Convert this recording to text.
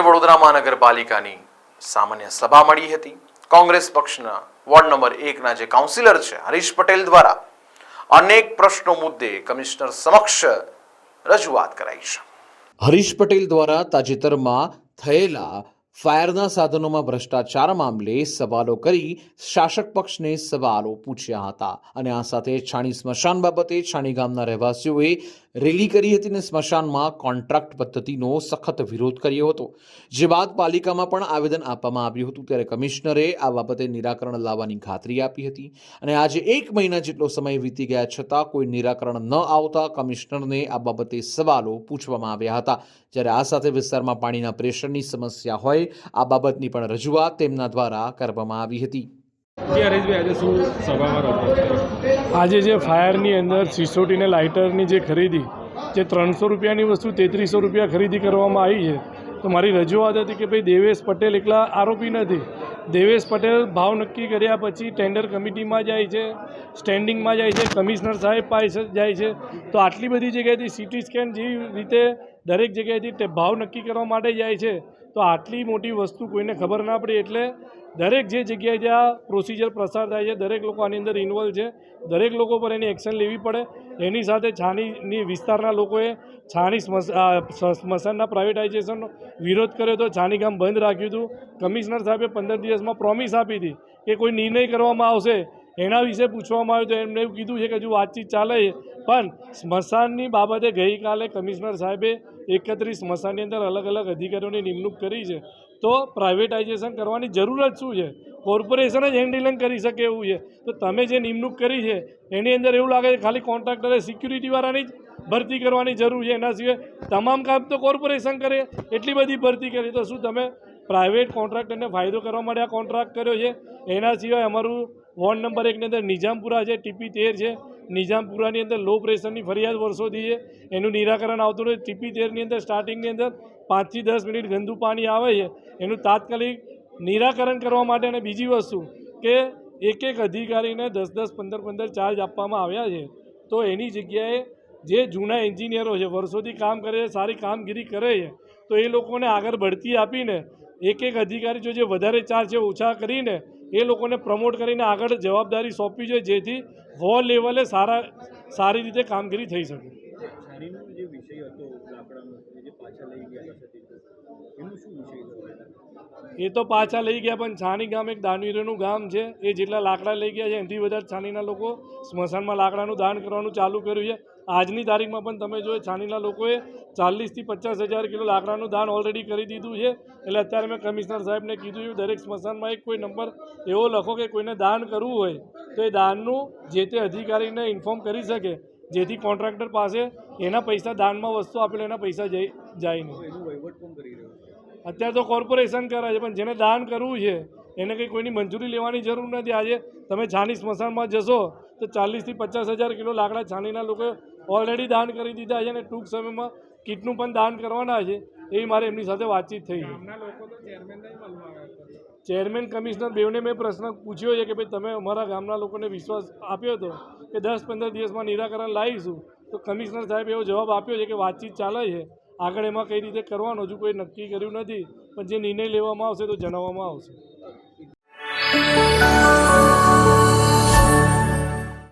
આજે વડોદરા મહાનગરપાલિકાની સામાન્ય સભા મળી હતી। કોંગ્રેસ પક્ષના વોર્ડ નંબર 1ના જે કાઉન્સિલર છે હરીશ પટેલ દ્વારા અનેક પ્રશ્નો મુદ્દે કમિશનર સમક્ષ રજૂઆત કરાઈ છે। હરીશ પટેલ દ્વારા તાજેતરમાં થયેલા ફાયરના સાધનોમાં ભ્રષ્ટાચાર મામલે સવાલો કરી શાસક પક્ષને સવાલો પૂછ્યા હતા અને આ સાથે છાણી સ્મશાન બાબતે છાણી ગામના રહેવાસીઓએ રેલી કરી હતી અને સ્મશાનમાં કોન્ટ્રાક્ટ પદ્ધતિનો સખત વિરોધ કર્યો હતો, જે બાદ પાલિકામાં પણ આવેદન આપવામાં આવ્યું હતું। ત્યારે કમિશનરે આ બાબતે નિરાકરણ લાવવાની ખાતરી આપી હતી અને આજે 1 મહિના જેટલો સમય વીતી ગયા છતાં કોઈ નિરાકરણ ન આવતા કમિશનરને આ બાબતે સવાલો પૂછવામાં આવ્યા હતા। જ્યારે આ સાથે વિસ્તારમાં પાણીના પ્રેશરની સમસ્યા હોય આ બાબતની પણ રજૂઆત તેમના દ્વારા કરવામાં આવી હતી। આજે જે ફાયરની અંદર સિસોટીને લાઇટરની જે ખરીદી જે 300 રૂપિયાની વસ્તુ 3300 રૂપિયા ખરીદી કરવામાં આવી છે, તો મારી રજૂઆત હતી કે ભાઈ દેવેશ પટેલ એકલા આરોપી નથી। દેવેશ પટેલ ભાવ નક્કી કર્યા પછી ટેન્ડર કમિટીમાં જાય છે, સ્ટેન્ડિંગમાં જાય છે, કમિશનર સાહેબ પાસે જાય છે, તો આટલી બધી જગ્યાએથી સિટી સ્કેન જેવી રીતે દરેક જગ્યાએથી ભાવ નક્કી કરવા માટે જાય છે, તો આટલી મોટી વસ્તુ કોઈને ખબર ના પડી। એટલે દરેક જે જગ્યાએ જ્યાં પ્રોસિજર પસાર થાય છે દરેક લોકો આની અંદર ઇન્વોલ્વ છે, દરેક લોકો પર એની એક્શન લેવી પડે। એની સાથે છાણીની વિસ્તારના લોકોએ છાણી સ્મશાનના પ્રાઇવેટાઇઝેશનનો વિરોધ કર્યો હતો, છાણી ગામ બંધ રાખ્યું હતું। કમિશનર સાહેબે 15 દિવસમાં પ્રોમિસ આપી હતી કે કોઈ નિર્ણય કરવામાં આવશે, એના વિશે પૂછવામાં આવ્યું તો એમને એવું કીધું છે કે હજુ વાતચીત ચાલે છે। પણ સ્મશાનની બાબતે ગઈકાલે કમિશનર સાહેબે 31 સ્મશાનની અંદર અલગ અલગ અધિકારીઓની નિમણૂક કરી છે, તો પ્રાઇવેટાઇઝેશન કરવાની જરૂરત શું છે? કોર્પોરેશન જ હેન્ડલિંગ કરી શકે એવું છે, તો તમે જે નિમણૂક કરી છે એની અંદર એવું લાગે છે ખાલી કોન્ટ્રાક્ટરે સિક્યુરિટીવાળાની જ ભરતી કરવાની જરૂર છે, એના સિવાય તમામ કામ તો કોર્પોરેશન કરે। એટલી બધી ભરતી કરી તો શું તમે પ્રાઇવેટ કોન્ટ્રાક્ટરને ફાયદો કરવા માટે આ કોન્ટ્રાક્ટ કર્યો છે? એના સિવાય અમારું વોર્ડ નંબર 1ની અંદર નિજામપુરા છે, TP13 છે, નિજામપુરાની અંદર લો પ્રેશરની ફરિયાદ વર્ષોથી છે, એનું નિરાકરણ આવતું નથી। TP13ની અંદર સ્ટાર્ટિંગની અંદર 5 થી 10 મિનિટ ગંદુ પાણી આવે છે, એનું તાત્કાલિક નિરાકરણ કરવા માટે। અને બીજી વસ્તુ કે એક અધિકારીને 10-10, 15-15 ચાર્જ આપવામાં આવ્યા છે, તો એની જગ્યાએ જે જૂના એન્જિનિયરો છે વર્ષોથી કામ કરે છે, સારી કામગીરી કરે છે, તો એ લોકોને આગળ બઢતી આપીને એક અધિકારી જો જે વધારે ચાર્જ છે ઓછા કરીને એ લોકોને પ્રમોટ કરીને આગળ જવાબદારી સોંપવી જોઈએ, જેથી વોર્ડ લેવલે સારી રીતે કામગીરી થઈ શકે। એ તો પાછા લઈ ગયા, પણ છાણી ગામ એક દાનવીરોનું ગામ છે, એ જેટલા લાકડા લઈ ગયા છે એનાથી વધારે છાણીના લોકો સ્મશાનમાં લાકડાનું દાન કરવાનું ચાલુ કર્યું છે। આજની તારીખમાં પણ તમે જો છાણીના લોકોએ 40 થી 50 હજાર કિલો લાકડાનું દાન ઓલરેડી કરી દીધું છે। એટલે અત્યારે મેં કમિશનર સાહેબને કીધું છે દરેક સ્મશાનમાં એક કોઈ નંબર એવો લખો કે કોઈને દાન કરવું હોય તો એ દાનનું જે તે અધિકારીને ઇન્ફોર્મ કરી શકે, જેથી કોન્ટ્રાક્ટર પાસે એના પૈસા દાનમાં વસ્તુ આપેલો એના પૈસા જાય નહીં। અત્યારે તો કોર્પોરેશન કરે છે, પણ જેને દાન કરવું છે એને કંઈ કોઈની મંજૂરી લેવાની જરૂર નથી। આજે તમે છાણી સ્મશાનમાં જશો તો 40 થી 50 હજાર કિલો લાકડા છાણીના લોકોએ ઓલરેડી દાન કરી દીધા છે અને ટૂંક સમયમાં કીટનું પણ દાન કરવાના છે, એવી મારે એમની સાથે વાતચીત થઈ છે। ચેરમેન કમિશનર બેવને મેં પ્રશ્ન પૂછ્યો છે કે ભાઈ તમે અમારા ગામના લોકોને વિશ્વાસ આપ્યો હતો કે 10-15 દિવસમાં નિરાકરણ લાવીશું, તો કમિશનર સાહેબ એવો જવાબ આપ્યો છે કે વાતચીત ચાલે છે, આગળ એમાં કઈ રીતે કરવાનું હજુ કોઈ નક્કી કર્યું નથી, પણ જે નિર્ણય લેવામાં આવશે તો જણાવવામાં આવશે।